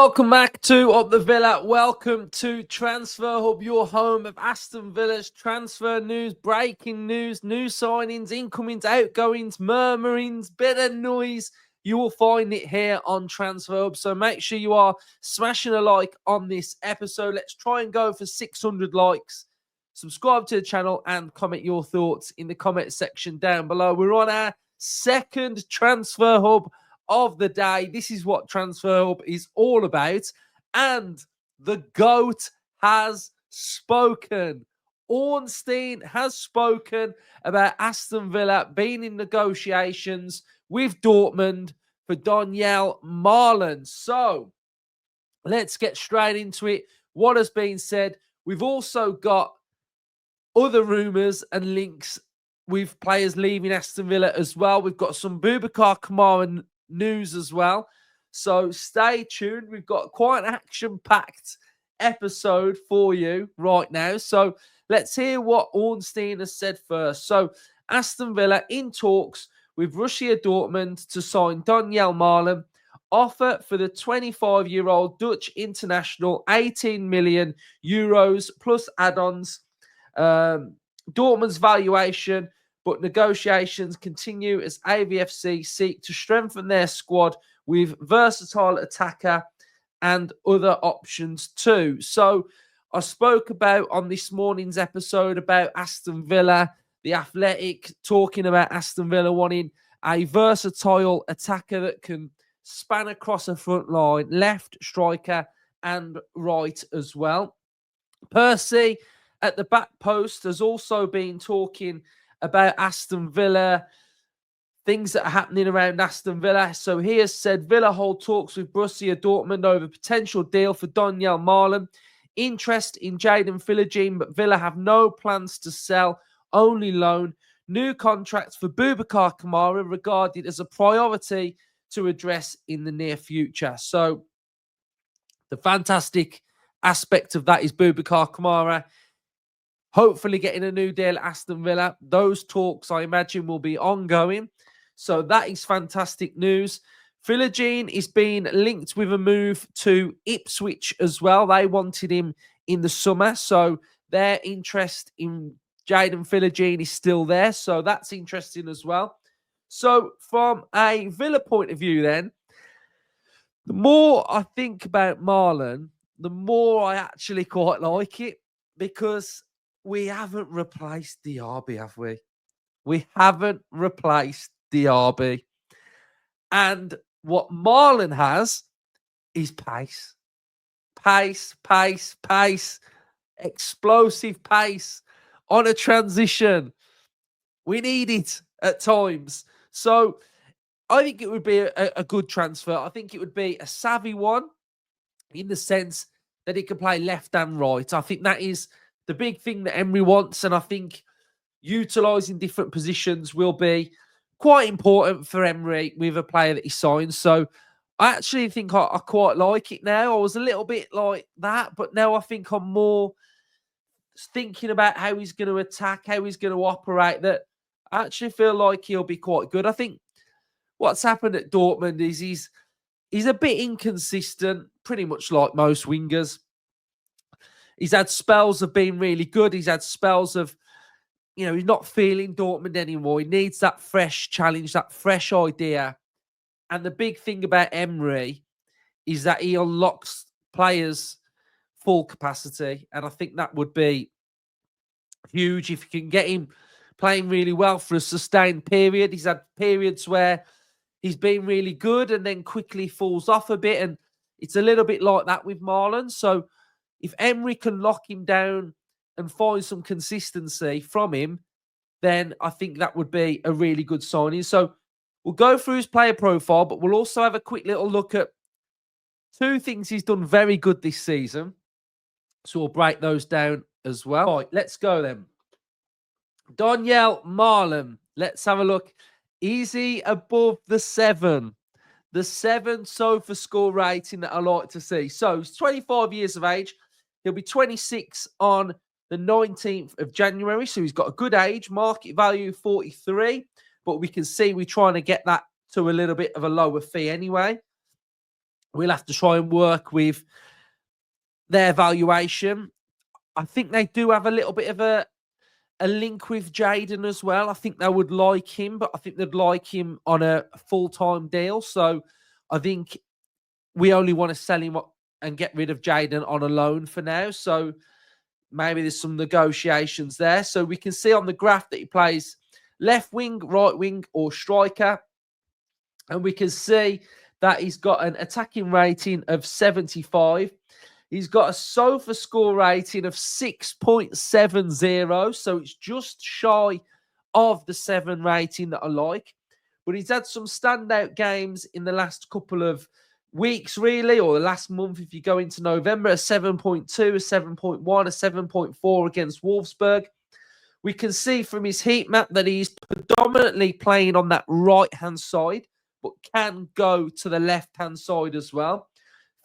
Welcome back to Up the Villa. Welcome to Transfer Hub, your home of Aston Villa's transfer news, breaking news, new signings, incomings, outgoings, murmurings, bit of noise. You will find it here on Transfer Hub. So make sure you are smashing a like on this episode. Let's try and go for 600 likes. Subscribe to the channel and comment your thoughts in the comment section down below. We're on our second Transfer Hub of the day. This is what Transfer Hub is all about. And the GOAT has spoken. Ornstein has spoken about Aston Villa being in negotiations with Dortmund for Donyell Malen. So let's get straight into it. What has been said? We've also got other rumours and links with players leaving Aston Villa as well. We've got some Boubacar Kamara news as well. So stay tuned. We've got quite an action-packed episode for you right now. So let's hear what Ornstein has said first. So Aston Villa in talks with Borussia Dortmund to sign Donyell Malen. Offer for the 25-year-old Dutch international, 18 million euros plus add-ons. Dortmund's valuation, but negotiations continue as AVFC seek to strengthen their squad with versatile attacker and other options too. So I spoke about on this morning's episode about Aston Villa, the Athletic, talking about Aston Villa wanting a versatile attacker that can span across a front line, left striker and right as well. Percy at the back post has also been talking about Aston Villa, things that are happening around Aston Villa. So he has said Villa hold talks with Borussia Dortmund over potential deal for Donyell Malen. Interest in Jaden Philogene, but Villa have no plans to sell, only loan. New contracts for Boubacar Kamara regarded as a priority to address in the near future. So the fantastic aspect of that is Boubacar Kamara hopefully getting a new deal at Aston Villa. Those talks, I imagine, will be ongoing. So that is fantastic news. Philogene is being linked with a move to Ipswich as well. They wanted him in the summer. So their interest in Jaden Philogene is still there. So that's interesting as well. So from a Villa point of view then, the more I think about Malen, the more I actually quite like it, because we haven't replaced Diaby, have we? We haven't replaced Diaby. And what Malen has is pace. Pace, pace, pace. Explosive pace on a transition. We need it at times. So I think it would be a good transfer. I think it would be a savvy one in the sense that he can play left and right. I think that is the big thing that Emery wants, and I think utilising different positions will be quite important for Emery with a player that he signs. So I actually think I quite like it now. I was a little bit like that, but now I think I'm more thinking about how he's going to attack, how he's going to operate, that I actually feel like he'll be quite good. I think what's happened at Dortmund is he's a bit inconsistent, pretty much like most wingers. He's had spells of being really good. He's had spells of, he's not feeling Dortmund anymore. He needs that fresh challenge, that fresh idea. And the big thing about Emery is that he unlocks players' full capacity. And I think that would be huge if you can get him playing really well for a sustained period. He's had periods where he's been really good and then quickly falls off a bit. And it's a little bit like that with Malen. So if Emery can lock him down and find some consistency from him, then I think that would be a really good signing. So we'll go through his player profile, but we'll also have a quick little look at two things he's done very good this season. So we'll break those down as well. Right, let's go then. Donyell Malen. Let's have a look. Is he above the 7? The 7 sofa score rating that I like to see. So he's 25 years of age. He'll be 26 on the 19th of January. So he's got a good age. Market value 43. But we can see we're trying to get that to a little bit of a lower fee anyway. we'll have to try and work with their valuation. I think they do have a little bit of a link with Jadon as well. I think they would like him, but I think they'd like him on a full-time deal. So I think we only want to sell him and get rid of Jadon on a loan for now. So maybe there's some negotiations there. So we can see on the graph that he plays left wing, right wing, or striker. And we can see that he's got an attacking rating of 75. He's got a SOFA score rating of 6.70. So it's just shy of the 7 rating that I like. But he's had some standout games in the last couple of weeks, really, or the last month if you go into November, a 7.2, a 7.1, a 7.4 against Wolfsburg. We can see from his heat map that he's predominantly playing on that right-hand side, but can go to the left-hand side as well.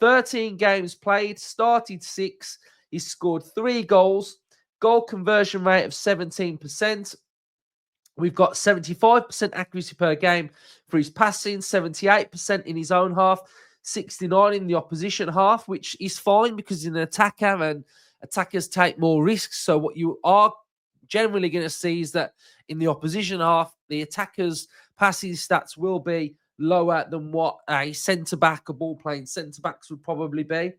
13 games played, started 6. He's scored 3 goals, goal conversion rate of 17%. We've got 75% accuracy per game for his passing, 78% in his own half, 69 in the opposition half, which is fine because he's an attacker and attackers take more risks. So what you are generally going to see is that in the opposition half, the attackers' passing stats will be lower than what a centre-back, a ball-playing centre-backs would probably be.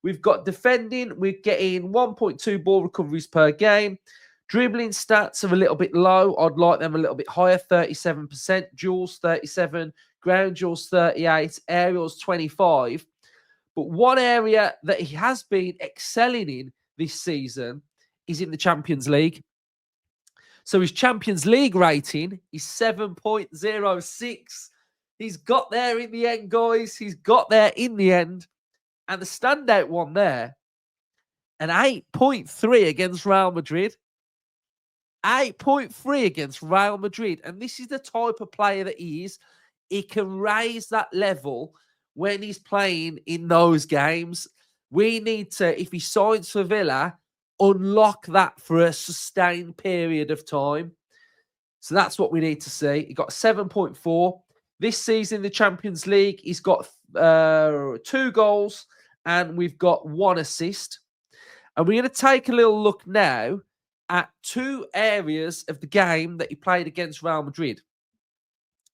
We've got defending. We're getting 1.2 ball recoveries per game. Dribbling stats are a little bit low. I'd like them a little bit higher, 37%. Duels, 37. Ground duels, 38. Aerials, 25. But one area that he has been excelling in this season is in the Champions League. So his Champions League rating is 7.06. He's got there in the end, guys. He's got there in the end. And the standout one there, an 8.3 against Real Madrid. 8.3 against Real Madrid. And this is the type of player that he is. He can raise that level when he's playing in those games. We need to, if he signs for Villa, unlock that for a sustained period of time. So that's what we need to see. He got 7.4. This season in the Champions League, he's got 2 goals and we've got 1 assist. And we're going to take a little look now at 2 areas of the game that he played against Real Madrid.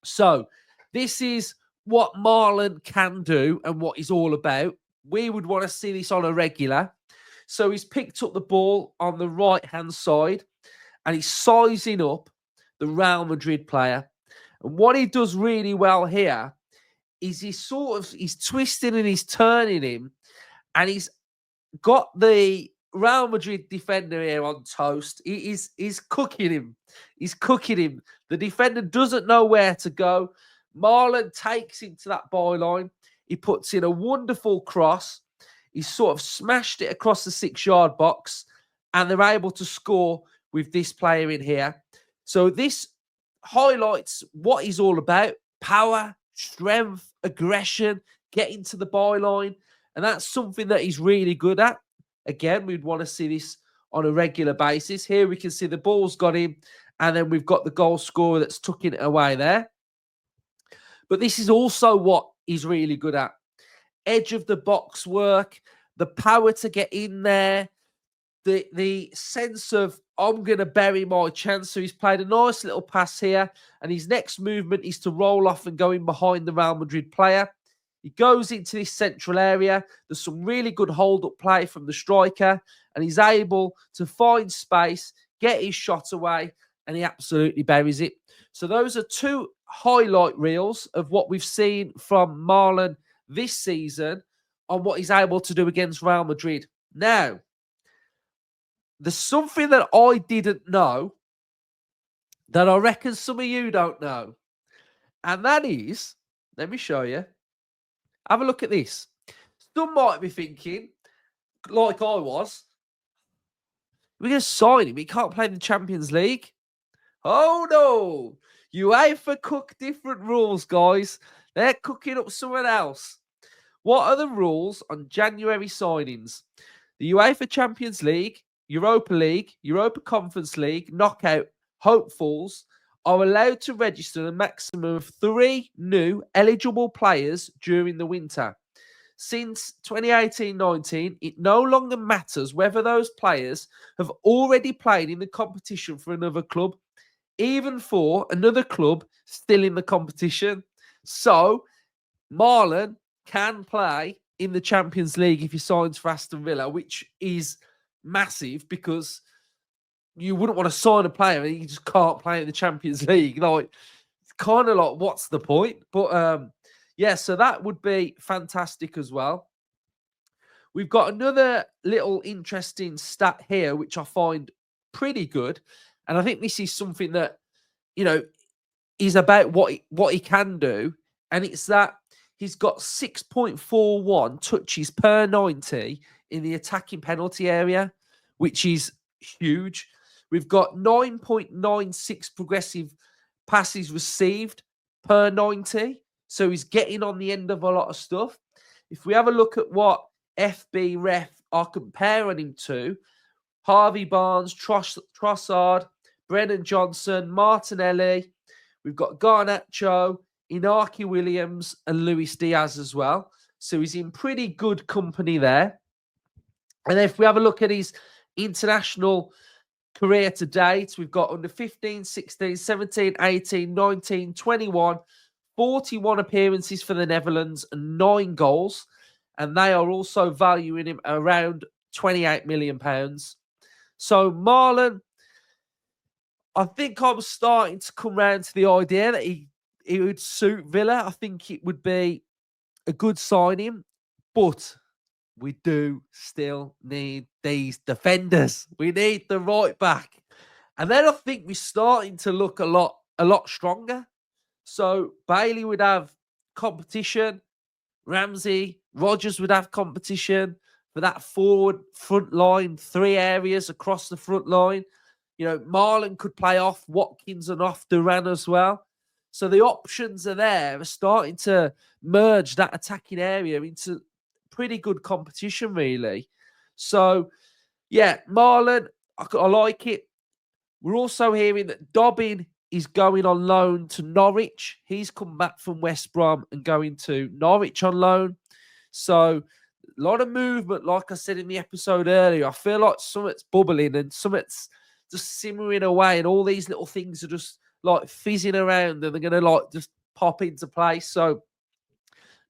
So this is what Malen can do and what he's all about. We would want to see this on a regular. So he's picked up the ball on the right-hand side and he's sizing up the Real Madrid player. And what he does really well here is he's twisting and he's turning him and he's got the Real Madrid defender here on toast. He's cooking him. He's cooking him. The defender doesn't know where to go. Malen takes him to that byline. He puts in a wonderful cross. He's sort of smashed it across the 6-yard box, and they're able to score with this player in here. So this highlights what he's all about: power, strength, aggression, getting to the byline. And that's something that he's really good at. Again, we'd want to see this on a regular basis. Here we can see the ball's got him, and then we've got the goal scorer that's tucking it away there. But this is also what he's really good at. Edge of the box work, the power to get in there, the sense of, I'm going to bury my chance. So he's played a nice little pass here, and his next movement is to roll off and go in behind the Real Madrid player. He goes into this central area. There's some really good hold-up play from the striker, and he's able to find space, get his shot away, and he absolutely buries it. So those are 2 highlight reels of what we've seen from Malen this season on what he's able to do against Real Madrid. Now, there's something that I didn't know that I reckon some of you don't know. And that is, let me show you. Have a look at this. Some might be thinking, like I was, we're going to sign him. He can't play in the Champions League. Oh, no. UEFA cook different rules, guys. They're cooking up someone else. What are the rules on January signings? The UEFA Champions League, Europa League, Europa Conference League, Knockout, hopefuls are allowed to register a maximum of 3 new eligible players during the winter. since 2018-19, it no longer matters whether those players have already played in the competition for another club, even for another club still in the competition. So, Malen can play in the Champions League if he signs for Aston Villa, which is massive because you wouldn't want to sign a player and he just can't play in the Champions League. Like, it's kind of like, what's the point? But yeah, so that would be fantastic as well. We've got another little interesting stat here, which I find pretty good. And I think this is something that, is about what he can do. And it's that he's got 6.41 touches per 90 in the attacking penalty area, which is huge. We've got 9.96 progressive passes received per 90. So he's getting on the end of a lot of stuff. If we have a look at what FB Ref are comparing him to, Harvey Barnes, Trossard, Brennan Johnson, Martinelli, we've got Garnacho, Inaki Williams, and Luis Diaz as well. So he's in pretty good company there. And if we have a look at his international career to date, we've got under 15, 16, 17, 18, 19, 21, 41 appearances for the Netherlands and 9 goals. And they are also valuing him around £28 million. So Malen, I think I was starting to come round to the idea that he would suit Villa. I think it would be a good signing, but we do still need these defenders. We need the right back. And then I think we're starting to look a lot stronger. So Bailey would have competition. Ramsey, Rodgers would have competition for that forward front line, 3 areas across the front line. Malen could play off Watkins and off Duran as well. So the options are there. We're starting to merge that attacking area into pretty good competition, really. So, yeah, Malen, I like it. We're also hearing that Dobbin is going on loan to Norwich. He's come back from West Brom and going to Norwich on loan. So, a lot of movement, like I said in the episode earlier. I feel like something's bubbling and something's just simmering away, and all these little things are just like fizzing around, and they're going to just pop into place. So,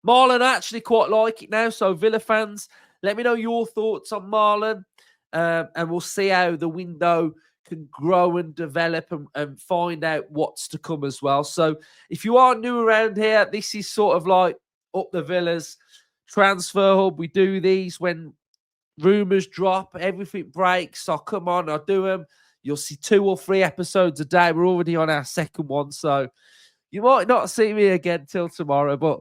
Malen, I actually quite like it now. So, Villa fans, let me know your thoughts on Malen, and we'll see how the window can grow and develop and find out what's to come as well. So, if you are new around here, this is sort of like Up the Villas Transfer Hub. We do these when rumours drop, everything breaks. So, come on, I'll do them. You'll see 2 or 3 episodes a day. We're already on our second one, so you might not see me again till tomorrow. But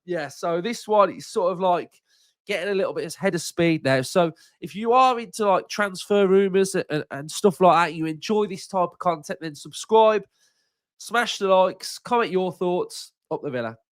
yeah, so this one is sort of like getting a little bit ahead of speed now. So if you are into like transfer rumours and stuff like that, you enjoy this type of content, then subscribe, smash the likes, comment your thoughts. Up the Villa.